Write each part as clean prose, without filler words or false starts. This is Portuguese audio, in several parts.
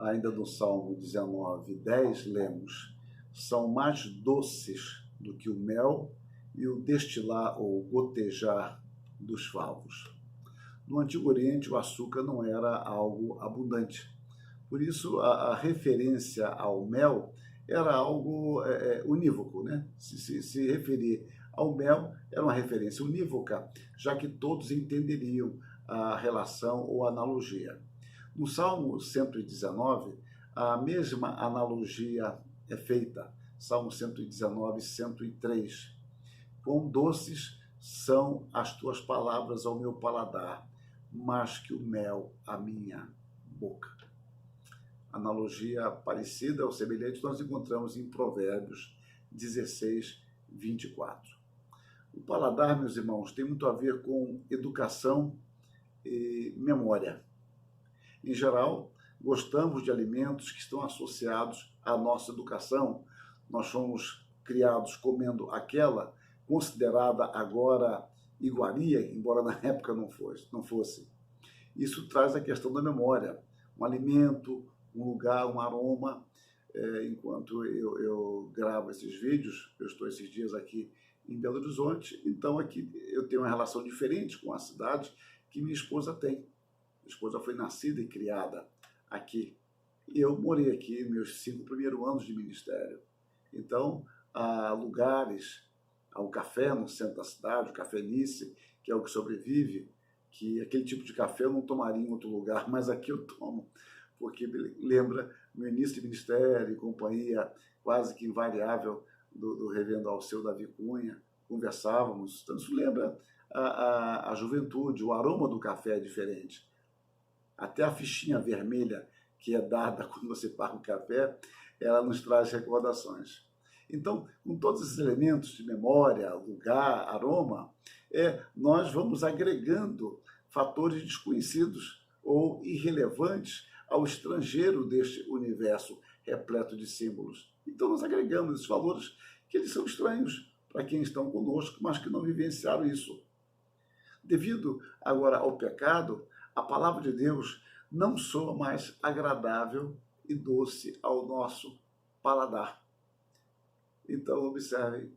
ainda no Salmo 19, 10, lemos: são mais doces do que o mel e o destilar ou gotejar dos favos. No Antigo Oriente, o açúcar não era algo abundante. Por isso, a referência ao mel era algo unívoco, né? Se referir ao mel, era uma referência unívoca, já que todos entenderiam a relação ou analogia. No Salmo 119, a mesma analogia é feita. Salmo 119, 103. Quão doces são as tuas palavras ao meu paladar, mais que o mel à minha boca. Analogia parecida ou semelhante nós encontramos em Provérbios 16, 24. O paladar, meus irmãos, tem muito a ver com educação e memória. Em geral, gostamos de alimentos que estão associados à nossa educação. Nós fomos criados comendo aquela considerada agora iguaria, embora na época não fosse. Isso traz a questão da memória. Um alimento, um lugar, um aroma. Enquanto eu gravo esses vídeos, eu estou esses dias aqui em Belo Horizonte, então aqui eu tenho uma relação diferente com a cidade que minha esposa tem. Minha esposa foi nascida e criada aqui. E eu morei aqui meus 5 primeiros anos de ministério. Então, há lugares, há o café no centro da cidade, o Café Nice, que é o que sobrevive, que aquele tipo de café eu não tomaria em outro lugar, mas aqui eu tomo, porque me lembra meu início de ministério e companhia quase que invariável do reverendo Alceu Davi Cunha. Conversávamos, então isso lembra a juventude, o aroma do café é diferente. Até a fichinha vermelha que é dada quando você paga o café, ela nos traz recordações. Então, com todos esses elementos de memória, lugar, aroma, nós vamos agregando fatores desconhecidos ou irrelevantes ao estrangeiro deste universo repleto de símbolos. Então, nós agregamos esses valores que eles são estranhos para quem estão conosco, mas que não vivenciaram isso. Devido agora ao pecado, a palavra de Deus não soa mais agradável e doce ao nosso paladar. Então, observem,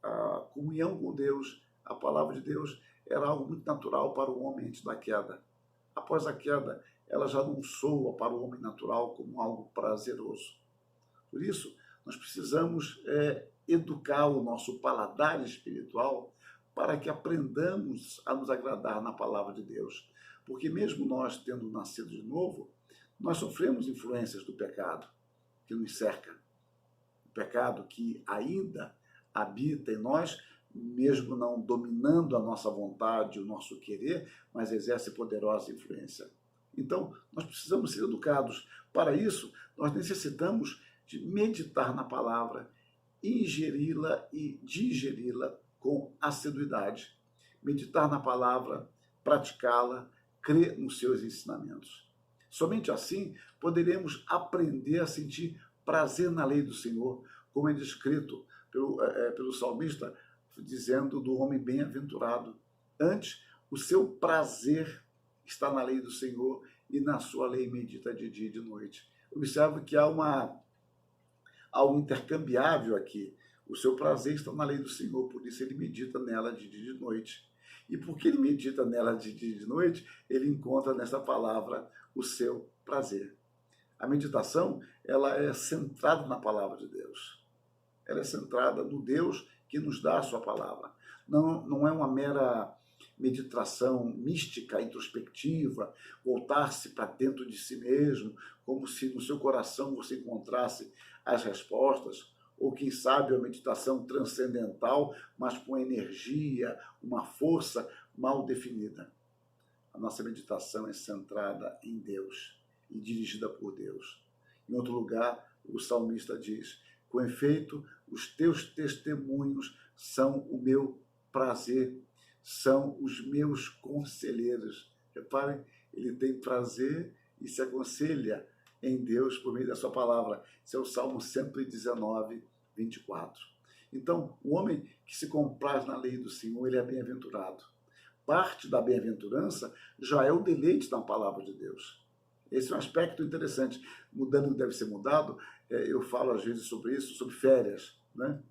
a comunhão com Deus, a palavra de Deus, era algo muito natural para o homem antes da queda. Após a queda, ela já não soa para o homem natural como algo prazeroso. Por isso, nós precisamos educar o nosso paladar espiritual para que aprendamos a nos agradar na palavra de Deus. Porque mesmo nós tendo nascido de novo, nós sofremos influências do pecado que nos cerca. O pecado que ainda habita em nós, mesmo não dominando a nossa vontade, o nosso querer, mas exerce poderosa influência. Então, nós precisamos ser educados. Para isso, nós necessitamos de meditar na palavra, ingeri-la e digeri-la com assiduidade. Meditar na palavra, praticá-la, crer nos seus ensinamentos. Somente assim poderemos aprender a sentir prazer na lei do Senhor, como é descrito pelo salmista, dizendo do homem bem-aventurado. Antes, o seu prazer está na lei do Senhor e na sua lei medita de dia e de noite. Observe que há um intercambiável aqui. O seu prazer está na lei do Senhor, por isso ele medita nela de dia e de noite. E porque ele medita nela de dia e de noite, ele encontra nessa palavra o seu prazer. A meditação, ela é centrada na palavra de Deus. Ela é centrada no Deus que nos dá a sua palavra. Não é uma mera meditação mística, introspectiva, voltar-se para dentro de si mesmo, como se no seu coração você encontrasse as respostas, ou quem sabe uma meditação transcendental, mas com energia, uma força mal definida. A nossa meditação é centrada em Deus e dirigida por Deus. Em outro lugar, o salmista diz: com efeito, os teus testemunhos são o meu prazer, são os meus conselheiros. Reparem, ele tem prazer e se aconselha em Deus por meio da sua palavra. Esse é o Salmo 119, 24. Então, o homem que se compraz na lei do Senhor, ele é bem-aventurado. Parte da bem-aventurança já é o deleite na palavra de Deus. Esse é um aspecto interessante. Mudando o que deve ser mudado, eu falo às vezes sobre isso, sobre férias, né?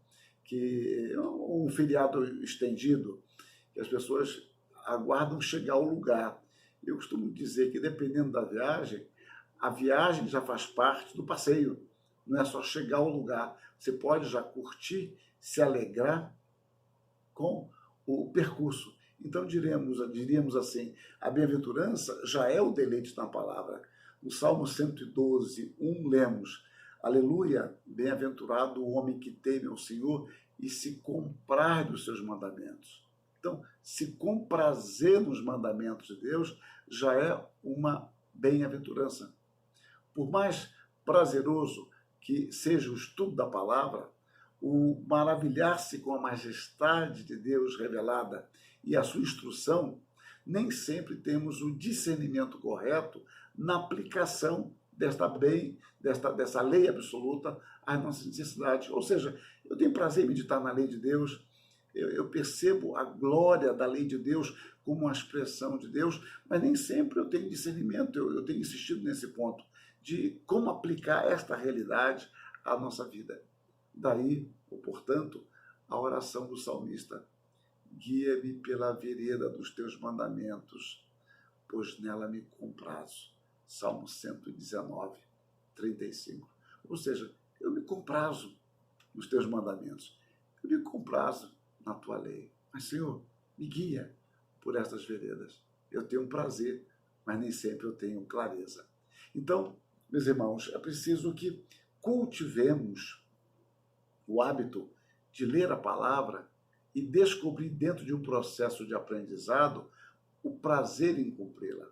Que é um feriado estendido, que as pessoas aguardam chegar ao lugar. Eu costumo dizer que, dependendo da viagem, a viagem já faz parte do passeio. Não é só chegar ao lugar. Você pode já curtir, se alegrar com o percurso. Então, diríamos assim, a bem-aventurança já é o deleite na palavra. No Salmo 112, 1, lemos: Aleluia, bem-aventurado o homem que teme ao Senhor e se compraz dos seus mandamentos. Então, se comprazer nos mandamentos de Deus já é uma bem-aventurança. Por mais prazeroso que seja o estudo da palavra, o maravilhar-se com a majestade de Deus revelada e a sua instrução, nem sempre temos o discernimento correto na aplicação dessa lei absoluta às nossas necessidades. Ou seja, eu tenho prazer em meditar na lei de Deus, eu percebo a glória da lei de Deus como uma expressão de Deus, mas nem sempre eu tenho discernimento, eu tenho insistido nesse ponto, de como aplicar esta realidade à nossa vida. Daí, ou portanto, a oração do salmista: guia-me pela vereda dos teus mandamentos, pois nela me comprazo. Salmo 119, 35. Ou seja, eu me comprazo nos teus mandamentos, eu me comprazo na tua lei. Mas, Senhor, me guia por estas veredas. Eu tenho prazer, mas nem sempre eu tenho clareza. Então, meus irmãos, é preciso que cultivemos o hábito de ler a palavra e descobrir dentro de um processo de aprendizado o prazer em cumpri-la.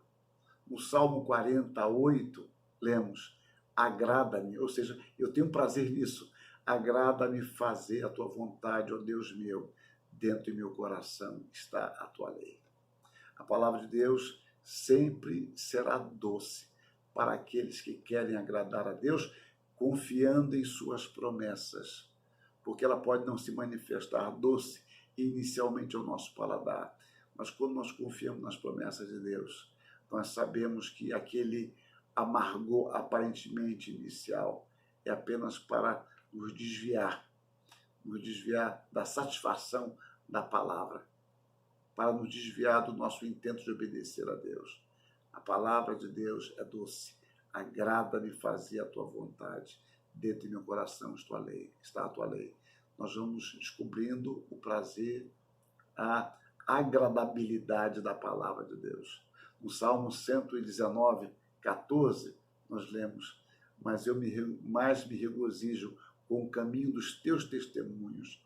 No Salmo 48, lemos: agrada-me, ou seja, eu tenho prazer nisso, agrada-me fazer a tua vontade, ó Deus meu, dentro de meu coração está a tua lei. A palavra de Deus sempre será doce para aqueles que querem agradar a Deus, confiando em suas promessas, porque ela pode não se manifestar doce inicialmente ao nosso paladar, mas quando nós confiamos nas promessas de Deus, nós sabemos que aquele amargor aparentemente inicial é apenas para nos desviar da satisfação da palavra, para nos desviar do nosso intento de obedecer a Deus. A palavra de Deus é doce, agrada-me fazer a tua vontade, dentro de meu coração está a tua lei. Nós vamos descobrindo o prazer, a agradabilidade da palavra de Deus. No Salmo 119, 14, nós lemos: mas eu mais me regozijo com o caminho dos teus testemunhos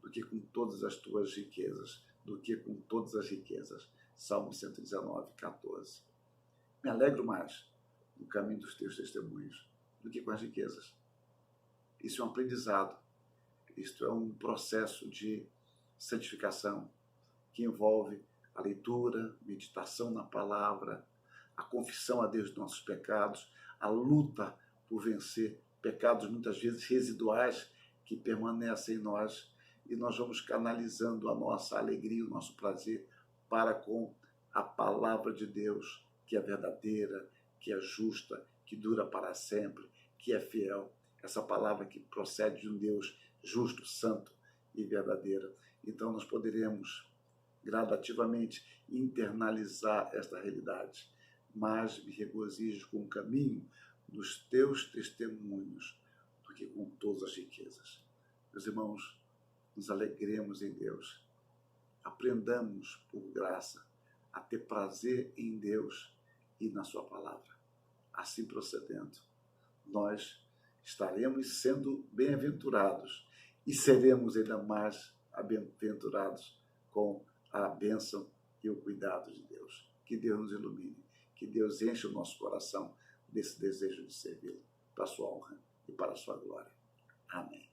do que com todas as tuas riquezas, do que com todas as riquezas. Salmo 119, 14. Me alegro mais no caminho dos teus testemunhos do que com as riquezas. Isso é um aprendizado. Isto é um processo de santificação que envolve a leitura, meditação na palavra, a confissão a Deus dos nossos pecados, a luta por vencer pecados muitas vezes residuais que permanecem em nós, e nós vamos canalizando a nossa alegria, o nosso prazer para com a palavra de Deus, que é verdadeira, que é justa, que dura para sempre, que é fiel. Essa palavra que procede de um Deus justo, santo e verdadeiro. Então nós poderemos gradativamente internalizar esta realidade. Mas me regozijo com o caminho dos teus testemunhos do que com todas as riquezas. Meus irmãos, nos alegremos em Deus. Aprendamos, por graça, a ter prazer em Deus e na sua palavra. Assim procedendo, nós estaremos sendo bem-aventurados e seremos ainda mais bem-aventurados com a bênção e o cuidado de Deus. Que Deus nos ilumine, que Deus enche o nosso coração desse desejo de servi-lo, para a sua honra e para a sua glória. Amém.